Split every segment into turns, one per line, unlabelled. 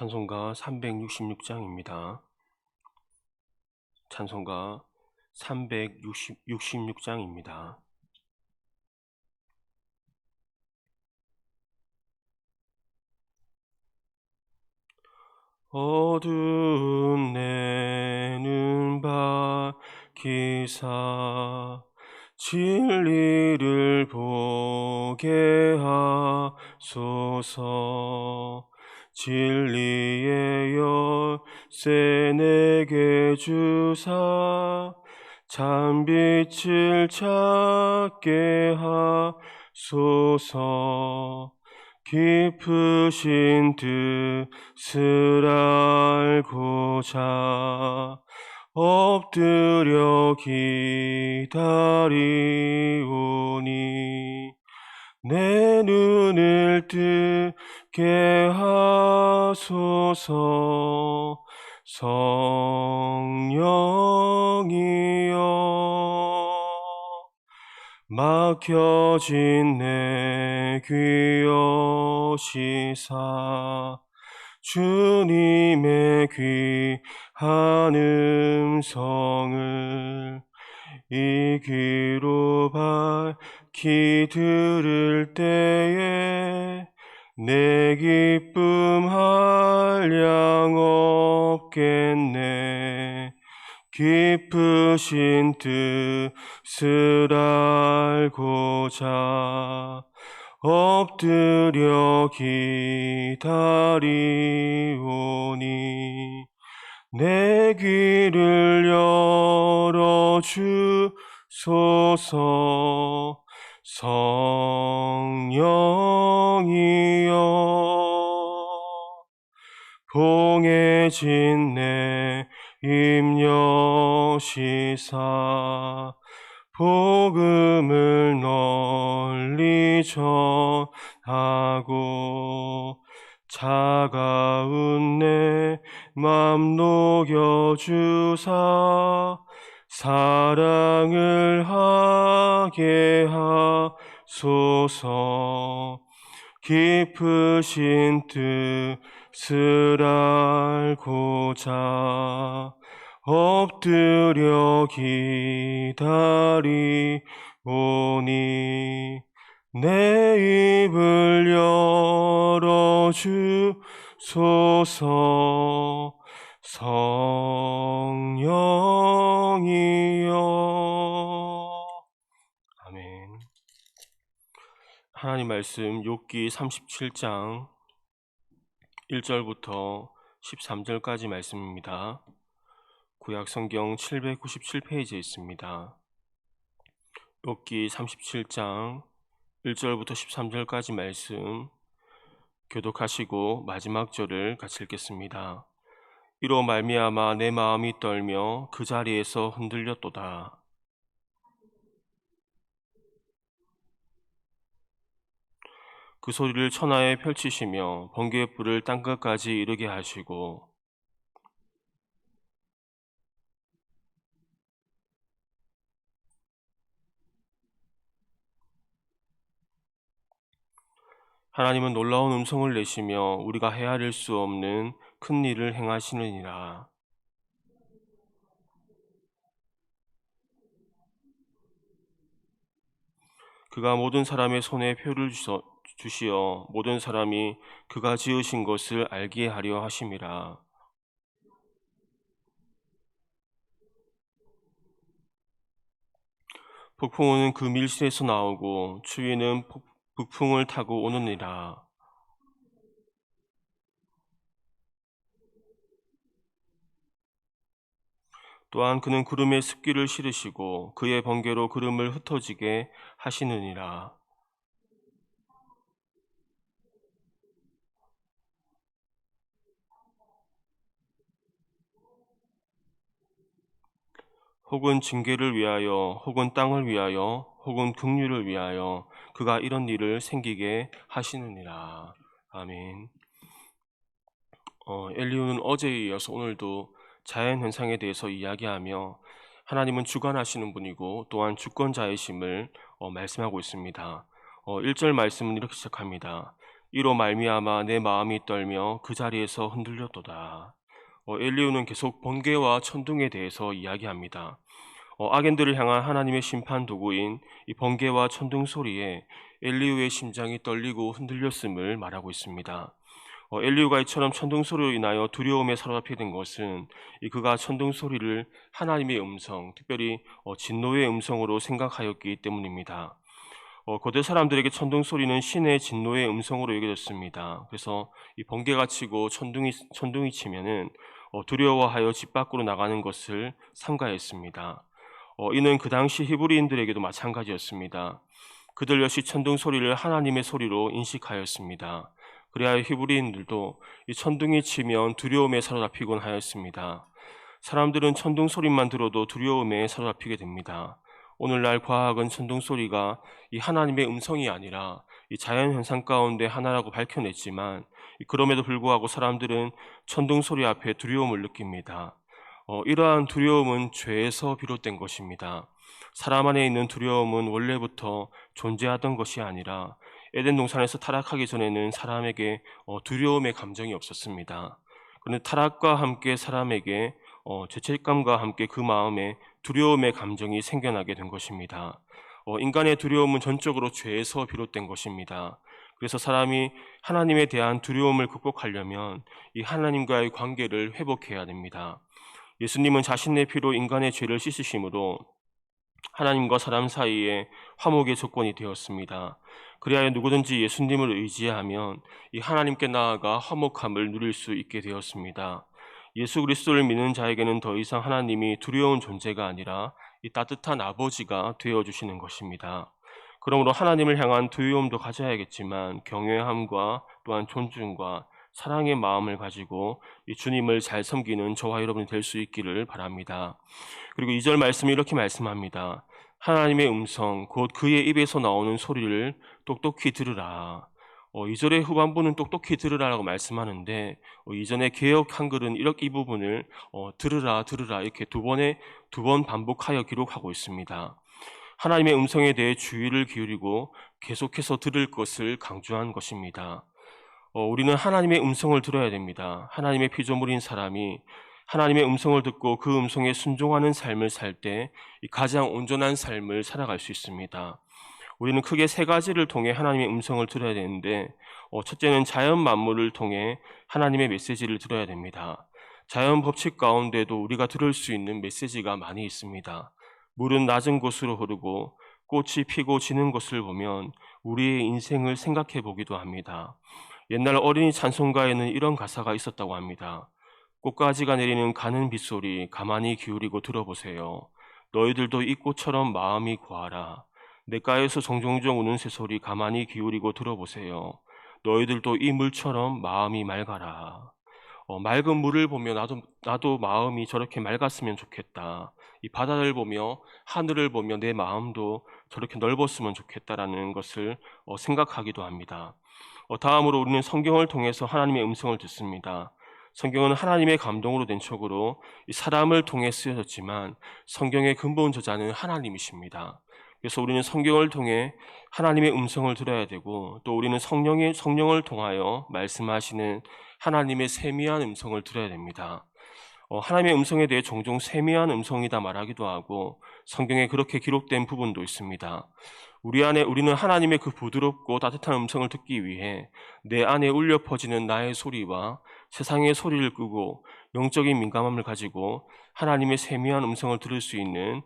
찬송가 366장입니다. 찬송가 366장입니다. 어두운 내 눈 밝히사 진리를 보게 하소서. 진리의 열쇠 내게 주사 참빛을 찾게 하소서. 깊으신 뜻을 알고자 엎드려 기다리오니 내 눈을 뜨게 하소서. 성령이여 막혀진 내 귀 여시사 주님의 귀한 음성을 이 귀로 밝히 들을 때에 내 기쁨 한량 없겠네. 깊으신 뜻을 알고자 엎드려 기다리오니 내 귀를 열어주소서. 성령이여 봉해진 내 입 여시사 복음을 널리 전하고 차가운 내 맘 녹여주사 사랑을 하게 하소서. 깊으신 뜻을 알고자 엎드려 기다리오니 내 입을 열어주소서. 성령이여 아멘. 하나님 말씀 욥기 37장 1절부터 13절까지 말씀입니다. 구약 성경 797페이지에 있습니다. 욥기 37장 1절부터 13절까지 말씀 교독하시고 마지막 절을 같이 읽겠습니다. 이로 말미암아 내 마음이 떨며 그 자리에서 흔들렸도다. 그 소리를 천하에 펼치시며 번개의 불을 땅끝까지 이르게 하시고 하나님은 놀라운 음성을 내시며 우리가 헤아릴 수 없는 큰 일을 행하시느니라. 그가 모든 사람의 손에 표를 주시어 모든 사람이 그가 지으신 것을 알게 하려 하심이라. 폭풍우는 그 밀실에서 나오고 추위는 북풍을 타고 오느니라. 또한 그는 구름에 습기를 실으시고 그의 번개로 구름을 흩어지게 하시느니라. 혹은 징계를 위하여 혹은 땅을 위하여 혹은 긍휼을 위하여 그가 이런 일을 생기게 하시느니라. 아멘. 엘리후는 어제에 이어서 오늘도 자연현상에 대해서 이야기하며 하나님은 주관하시는 분이고 또한 주권자이심을 말씀하고 있습니다. 1절 말씀은 이렇게 시작합니다. 이로 말미암아 내 마음이 떨며 그 자리에서 흔들렸도다. 엘리후는 계속 번개와 천둥에 대해서 이야기합니다. 악인들을 향한 하나님의 심판 도구인 이 번개와 천둥 소리에 엘리후의 심장이 떨리고 흔들렸음을 말하고 있습니다. 엘리후가 이처럼 천둥 소리로 인하여 두려움에 사로잡히게 된 것은 그가 천둥 소리를 하나님의 음성, 특별히 진노의 음성으로 생각하였기 때문입니다. 고대 사람들에게 천둥 소리는 신의 진노의 음성으로 여겨졌습니다. 그래서 이 번개가 치고 천둥이 치면은 두려워하여 집 밖으로 나가는 것을 삼가했습니다. 이는 그 당시 히브리인들에게도 마찬가지였습니다. 그들 역시 천둥 소리를 하나님의 소리로 인식하였습니다. 그래야 히브리인들도 이 천둥이 치면 두려움에 사로잡히곤 하였습니다. 사람들은 천둥 소리만 들어도 두려움에 사로잡히게 됩니다. 오늘날 과학은 천둥 소리가 이 하나님의 음성이 아니라 이 자연 현상 가운데 하나라고 밝혀냈지만 그럼에도 불구하고 사람들은 천둥 소리 앞에 두려움을 느낍니다. 이러한 두려움은 죄에서 비롯된 것입니다. 사람 안에 있는 두려움은 원래부터 존재하던 것이 아니라 에덴 동산에서 타락하기 전에는 사람에게 두려움의 감정이 없었습니다. 그런데 타락과 함께 사람에게 죄책감과 함께 그 마음에 두려움의 감정이 생겨나게 된 것입니다. 인간의 두려움은 전적으로 죄에서 비롯된 것입니다. 그래서 사람이 하나님에 대한 두려움을 극복하려면 이 하나님과의 관계를 회복해야 됩니다. 예수님은 자신의 피로 인간의 죄를 씻으심으로 하나님과 사람 사이에 화목의 조건이 되었습니다. 그리하여 누구든지 예수님을 의지하면 이 하나님께 나아가 화목함을 누릴 수 있게 되었습니다. 예수 그리스도를 믿는 자에게는 더 이상 하나님이 두려운 존재가 아니라 이 따뜻한 아버지가 되어주시는 것입니다. 그러므로 하나님을 향한 두려움도 가져야겠지만 경외함과 또한 존중과 사랑의 마음을 가지고 이 주님을 잘 섬기는 저와 여러분이 될 수 있기를 바랍니다. 그리고 2절 말씀이 이렇게 말씀합니다. 하나님의 음성 곧 그의 입에서 나오는 소리를 똑똑히 들으라. 2절의 후반부는 똑똑히 들으라라고 말씀하는데 이전에 개역 한글은 이 부분을 들으라 이렇게 두 번 반복하여 기록하고 있습니다. 하나님의 음성에 대해 주의를 기울이고 계속해서 들을 것을 강조한 것입니다. 우리는 하나님의 음성을 들어야 됩니다. 하나님의 피조물인 사람이 하나님의 음성을 듣고 그 음성에 순종하는 삶을 살 때 가장 온전한 삶을 살아갈 수 있습니다. 우리는 크게 세 가지를 통해 하나님의 음성을 들어야 되는데 첫째는 자연 만물을 통해 하나님의 메시지를 들어야 됩니다. 자연 법칙 가운데도 우리가 들을 수 있는 메시지가 많이 있습니다. 물은 낮은 곳으로 흐르고 꽃이 피고 지는 것을 보면 우리의 인생을 생각해 보기도 합니다. 옛날 어린이 찬송가에는 이런 가사가 있었다고 합니다. 꽃가지가 내리는 가는 빗소리 가만히 기울이고 들어보세요. 너희들도 이 꽃처럼 마음이 고하라. 냇가에서 종종종 우는 새소리 가만히 기울이고 들어보세요. 너희들도 이 물처럼 마음이 맑아라. 맑은 물을 보며 나도 마음이 저렇게 맑았으면 좋겠다. 이 바다를 보며 하늘을 보며 내 마음도 저렇게 넓었으면 좋겠다라는 것을 생각하기도 합니다. 다음으로 우리는 성경을 통해서 하나님의 음성을 듣습니다. 성경은 하나님의 감동으로 된 책으로 이 사람을 통해 쓰여졌지만 성경의 근본 저자는 하나님이십니다. 그래서 우리는 성경을 통해 하나님의 음성을 들어야 되고 또 우리는 성령을 통하여 말씀하시는 하나님의 세미한 음성을 들어야 됩니다. 하나님의 음성에 대해 종종 세미한 음성이다 말하기도 하고 성경에 그렇게 기록된 부분도 있습니다. 우리는 하나님의 그 부드럽고 따뜻한 음성을 듣기 위해 내 안에 울려 퍼지는 나의 소리와 세상의 소리를 끄고 영적인 민감함을 가지고 하나님의 세미한 음성을 들을 수 있는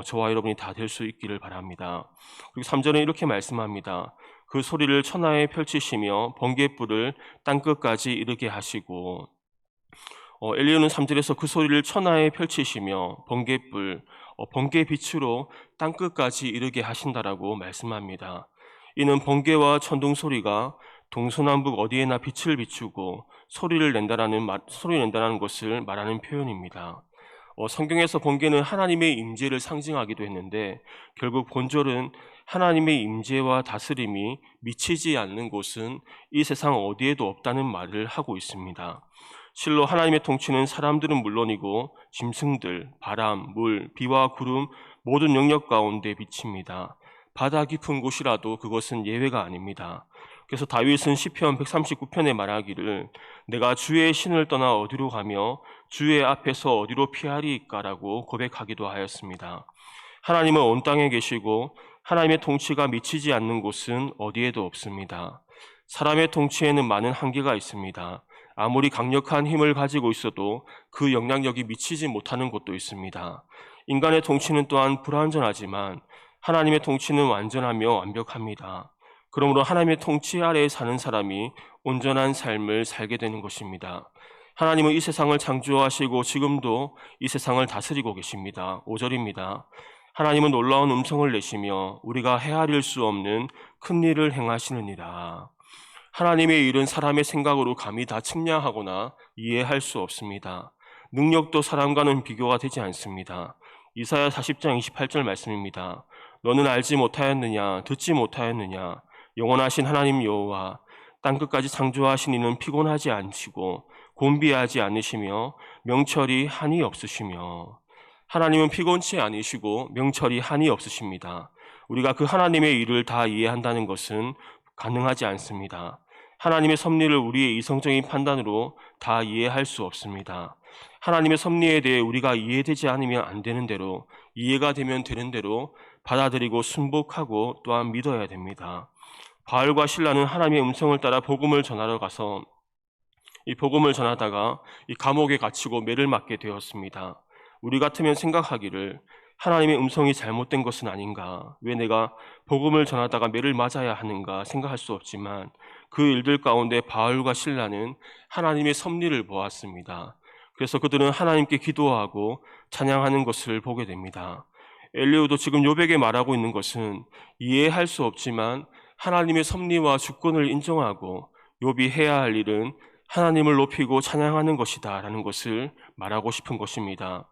저와 여러분이 다 될 수 있기를 바랍니다. 그리고 3절은 이렇게 말씀합니다. 그 소리를 천하에 펼치시며 번갯불을 땅끝까지 이르게 하시고 엘리야는 3절에서 그 소리를 천하에 펼치시며 번개 빛으로 땅끝까지 이르게 하신다라고 말씀합니다. 이는 번개와 천둥 소리가 동서남북 어디에나 빛을 비추고 소리를 낸다는 것을 말하는 표현입니다. 성경에서 번개는 하나님의 임재를 상징하기도 했는데 결국 본절은 하나님의 임재와 다스림이 미치지 않는 곳은 이 세상 어디에도 없다는 말을 하고 있습니다. 실로 하나님의 통치는 사람들은 물론이고 짐승들, 바람, 물, 비와 구름 모든 영역 가운데 비칩니다. 바다 깊은 곳이라도 그것은 예외가 아닙니다. 그래서 다윗은 시편 139편에 말하기를 내가 주의 신을 떠나 어디로 가며 주의 앞에서 어디로 피하리이까라고 고백하기도 하였습니다. 하나님은 온 땅에 계시고 하나님의 통치가 미치지 않는 곳은 어디에도 없습니다. 사람의 통치에는 많은 한계가 있습니다. 아무리 강력한 힘을 가지고 있어도 그 영향력이 미치지 못하는 곳도 있습니다. 인간의 통치는 또한 불완전하지만 하나님의 통치는 완전하며 완벽합니다. 그러므로 하나님의 통치 아래에 사는 사람이 온전한 삶을 살게 되는 것입니다. 하나님은 이 세상을 창조하시고 지금도 이 세상을 다스리고 계십니다. 5절입니다. 하나님은 놀라운 음성을 내시며 우리가 헤아릴 수 없는 큰 일을 행하시느니라. 하나님의 일은 사람의 생각으로 감히 다 측량하거나 이해할 수 없습니다. 능력도 사람과는 비교가 되지 않습니다. 이사야 40장 28절 말씀입니다. 너는 알지 못하였느냐 듣지 못하였느냐 영원하신 하나님 여호와 땅끝까지 창조하신 이는 피곤하지 않으시고 곤비하지 않으시며 명철이 한이 없으시며. 하나님은 피곤치 않으시고 명철이 한이 없으십니다. 우리가 그 하나님의 일을 다 이해한다는 것은 가능하지 않습니다. 하나님의 섭리를 우리의 이성적인 판단으로 다 이해할 수 없습니다. 하나님의 섭리에 대해 우리가 이해되지 않으면 안 되는 대로, 이해가 되면 되는 대로 받아들이고 순복하고 또한 믿어야 됩니다. 바울과 실라는 하나님의 음성을 따라 복음을 전하러 가서 이 복음을 전하다가 이 감옥에 갇히고 매를 맞게 되었습니다. 우리 같으면 생각하기를 하나님의 음성이 잘못된 것은 아닌가, 왜 내가 복음을 전하다가 매를 맞아야 하는가 생각할 수 없지만 그 일들 가운데 바울과 실라는 하나님의 섭리를 보았습니다. 그래서 그들은 하나님께 기도하고 찬양하는 것을 보게 됩니다. 엘리후도 지금 욥에게 말하고 있는 것은 이해할 수 없지만 하나님의 섭리와 주권을 인정하고 욥이 해야 할 일은 하나님을 높이고 찬양하는 것이다 라는 것을 말하고 싶은 것입니다.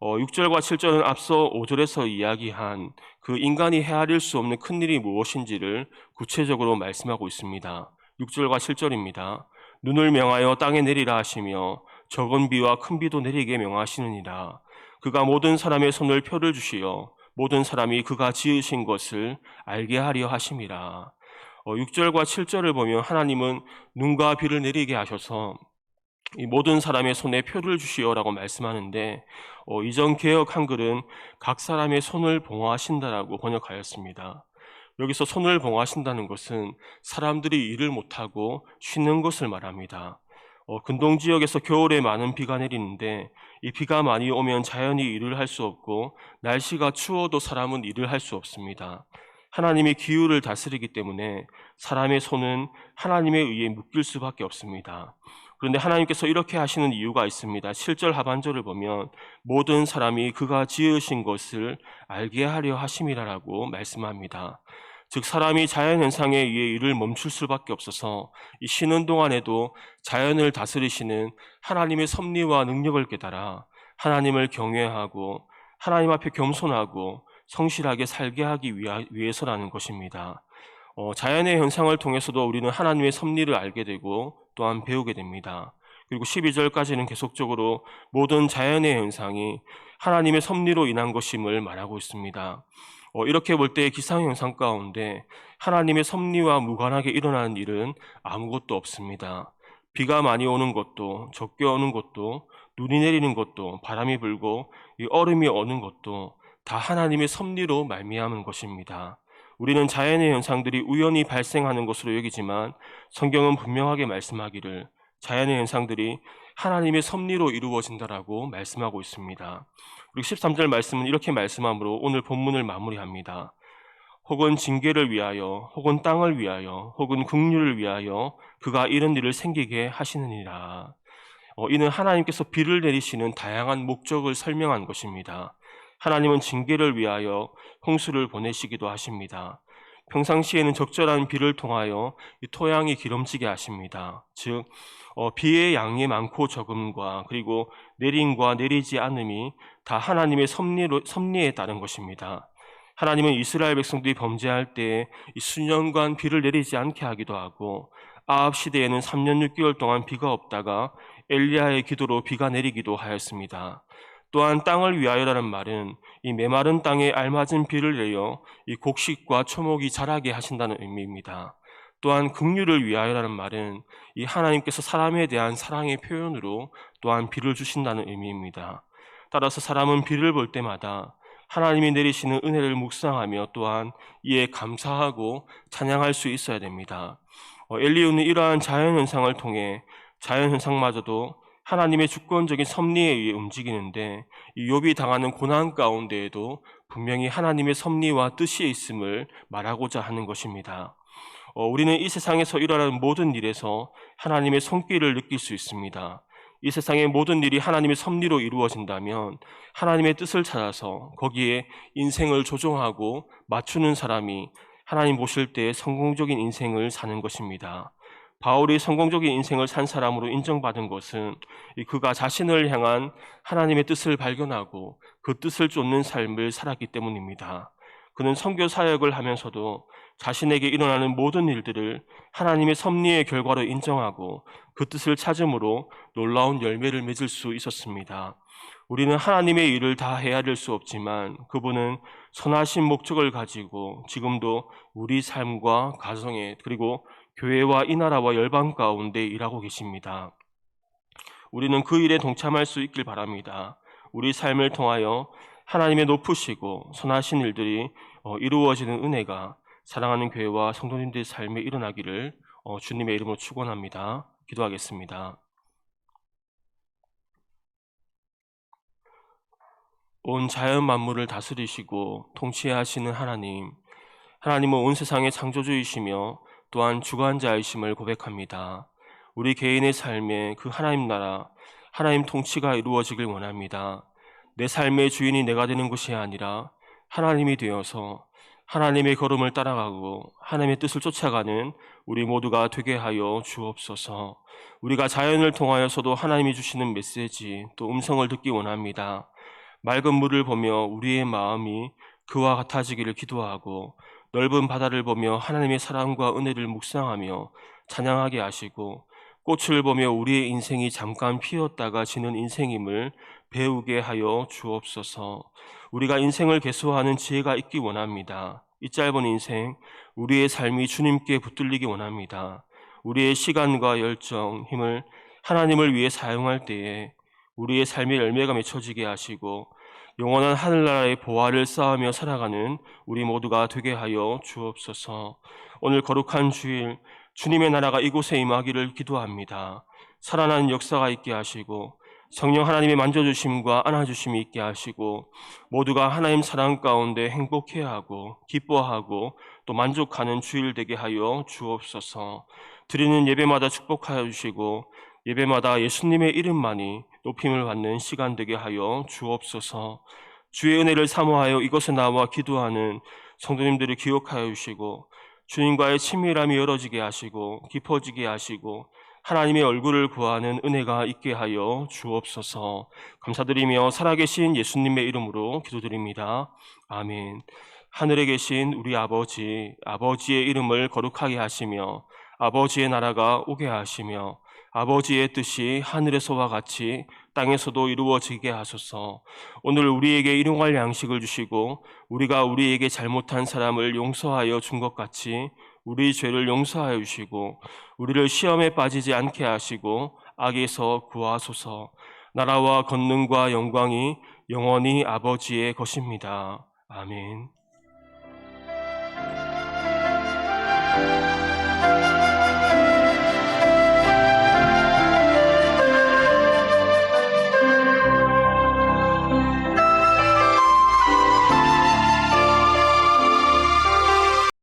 6절과 7절은 앞서 5절에서 이야기한 그 인간이 헤아릴 수 없는 큰일이 무엇인지를 구체적으로 말씀하고 있습니다. 6절과 7절입니다. 눈을 명하여 땅에 내리라 하시며 적은 비와 큰 비도 내리게 명하시느니라. 그가 모든 사람의 손을 표를 주시어 모든 사람이 그가 지으신 것을 알게 하려 하심이라. 6절과 7절을 보면 하나님은 눈과 비를 내리게 하셔서 이 모든 사람의 손에 표를 주시오라고 말씀하는데 이전 개역 한글은 각 사람의 손을 봉하신다라고 번역하였습니다. 여기서 손을 봉하신다는 것은 사람들이 일을 못하고 쉬는 것을 말합니다. 근동 지역에서 겨울에 많은 비가 내리는데 이 비가 많이 오면 자연이 일을 할 수 없고 날씨가 추워도 사람은 일을 할 수 없습니다. 하나님이 기후를 다스리기 때문에 사람의 손은 하나님에 의해 묶일 수밖에 없습니다. 그런데 하나님께서 이렇게 하시는 이유가 있습니다. 7절 하반절을 보면 모든 사람이 그가 지으신 것을 알게 하려 하심이라라고 말씀합니다. 즉 사람이 자연현상에 의해 일을 멈출 수밖에 없어서 이 쉬는 동안에도 자연을 다스리시는 하나님의 섭리와 능력을 깨달아 하나님을 경외하고 하나님 앞에 겸손하고 성실하게 살게 하기 위해서라는 것입니다. 자연의 현상을 통해서도 우리는 하나님의 섭리를 알게 되고 또한 배우게 됩니다. 그리고 12절까지는 계속적으로 모든 자연의 현상이 하나님의 섭리로 인한 것임을 말하고 있습니다. 이렇게 볼 때 기상현상 가운데 하나님의 섭리와 무관하게 일어나는 일은 아무것도 없습니다. 비가 많이 오는 것도, 적게 오는 것도, 눈이 내리는 것도, 바람이 불고 이 얼음이 오는 것도 다 하나님의 섭리로 말미암은 것입니다. 우리는 자연의 현상들이 우연히 발생하는 것으로 여기지만 성경은 분명하게 말씀하기를 자연의 현상들이 하나님의 섭리로 이루어진다라고 말씀하고 있습니다. 그리고 13절 말씀은 이렇게 말씀하므로 오늘 본문을 마무리합니다. 혹은 징계를 위하여, 혹은 땅을 위하여, 혹은 긍휼을 위하여 그가 이런 일을 생기게 하시느니라. 이는 하나님께서 비를 내리시는 다양한 목적을 설명한 것입니다. 하나님은 징계를 위하여 홍수를 보내시기도 하십니다. 평상시에는 적절한 비를 통하여 이 토양이 기름지게 하십니다. 즉 비의 양이 많고 적음과 그리고 내림과 내리지 않음이 다 하나님의 섭리에 따른 것입니다. 하나님은 이스라엘 백성들이 범죄할 때에 이 수년간 비를 내리지 않게 하기도 하고 아합 시대에는 3년 6개월 동안 비가 없다가 엘리야의 기도로 비가 내리기도 하였습니다. 또한 땅을 위하여라는 말은 이 메마른 땅에 알맞은 비를 내려 이 곡식과 초목이 자라게 하신다는 의미입니다. 또한 긍휼을 위하여라는 말은 이 하나님께서 사람에 대한 사랑의 표현으로 또한 비를 주신다는 의미입니다. 따라서 사람은 비를 볼 때마다 하나님이 내리시는 은혜를 묵상하며 또한 이에 감사하고 찬양할 수 있어야 됩니다. 엘리후는 이러한 자연현상을 통해 자연현상마저도 하나님의 주권적인 섭리에 의해 움직이는데 이 욥이 당하는 고난 가운데에도 분명히 하나님의 섭리와 뜻이 있음을 말하고자 하는 것입니다. 우리는 이 세상에서 일어나는 모든 일에서 하나님의 손길을 느낄 수 있습니다. 이 세상의 모든 일이 하나님의 섭리로 이루어진다면 하나님의 뜻을 찾아서 거기에 인생을 조정하고 맞추는 사람이 하나님 보실 때 성공적인 인생을 사는 것입니다. 바울이 성공적인 인생을 산 사람으로 인정받은 것은 그가 자신을 향한 하나님의 뜻을 발견하고 그 뜻을 쫓는 삶을 살았기 때문입니다. 그는 선교 사역을 하면서도 자신에게 일어나는 모든 일들을 하나님의 섭리의 결과로 인정하고 그 뜻을 찾음으로 놀라운 열매를 맺을 수 있었습니다. 우리는 하나님의 일을 다 헤아릴 수 없지만 그분은 선하신 목적을 가지고 지금도 우리 삶과 가정에 그리고 교회와 이 나라와 열방 가운데 일하고 계십니다. 우리는 그 일에 동참할 수 있길 바랍니다. 우리 삶을 통하여 하나님의 높으시고 선하신 일들이 이루어지는 은혜가 사랑하는 교회와 성도님들의 삶에 일어나기를 주님의 이름으로 축원합니다. 기도하겠습니다. 온 자연 만물을 다스리시고 통치하시는 하나님, 하나님은 온 세상의 창조주이시며 또한 주관자이심을 고백합니다. 우리 개인의 삶에 그 하나님 나라, 하나님 통치가 이루어지길 원합니다. 내 삶의 주인이 내가 되는 것이 아니라 하나님이 되어서 하나님의 걸음을 따라가고 하나님의 뜻을 쫓아가는 우리 모두가 되게 하여 주옵소서. 우리가 자연을 통하여서도 하나님이 주시는 메시지 또 음성을 듣기 원합니다. 맑은 물을 보며 우리의 마음이 그와 같아지기를 기도하고 넓은 바다를 보며 하나님의 사랑과 은혜를 묵상하며 찬양하게 하시고 꽃을 보며 우리의 인생이 잠깐 피었다가 지는 인생임을 배우게 하여 주옵소서. 우리가 인생을 계수하는 지혜가 있기 원합니다. 이 짧은 인생 우리의 삶이 주님께 붙들리기 원합니다. 우리의 시간과 열정, 힘을 하나님을 위해 사용할 때에 우리의 삶의 열매가 맺혀지게 하시고 영원한 하늘나라의 보화를 쌓으며 살아가는 우리 모두가 되게 하여 주옵소서. 오늘 거룩한 주일 주님의 나라가 이곳에 임하기를 기도합니다. 살아나는 역사가 있게 하시고 성령 하나님의 만져주심과 안아주심이 있게 하시고 모두가 하나님 사랑 가운데 행복해하고 기뻐하고 또 만족하는 주일 되게 하여 주옵소서. 드리는 예배마다 축복하여 주시고 예배마다 예수님의 이름만이 높임을 받는 시간 되게 하여 주옵소서. 주의 은혜를 사모하여 이곳에 나와 기도하는 성도님들을 기억하여 주시고 주님과의 친밀함이 열어지게 하시고 깊어지게 하시고 하나님의 얼굴을 구하는 은혜가 있게 하여 주옵소서. 감사드리며 살아계신 예수님의 이름으로 기도드립니다. 아멘. 하늘에 계신 우리 아버지, 아버지의 이름을 거룩하게 하시며 아버지의 나라가 오게 하시며 아버지의 뜻이 하늘에서와 같이 땅에서도 이루어지게 하소서. 오늘 우리에게 일용할 양식을 주시고 우리가 우리에게 잘못한 사람을 용서하여 준 것 같이 우리 죄를 용서하여 주시고 우리를 시험에 빠지지 않게 하시고 악에서 구하소서. 나라와 권능과 영광이 영원히 아버지의 것입니다. 아멘.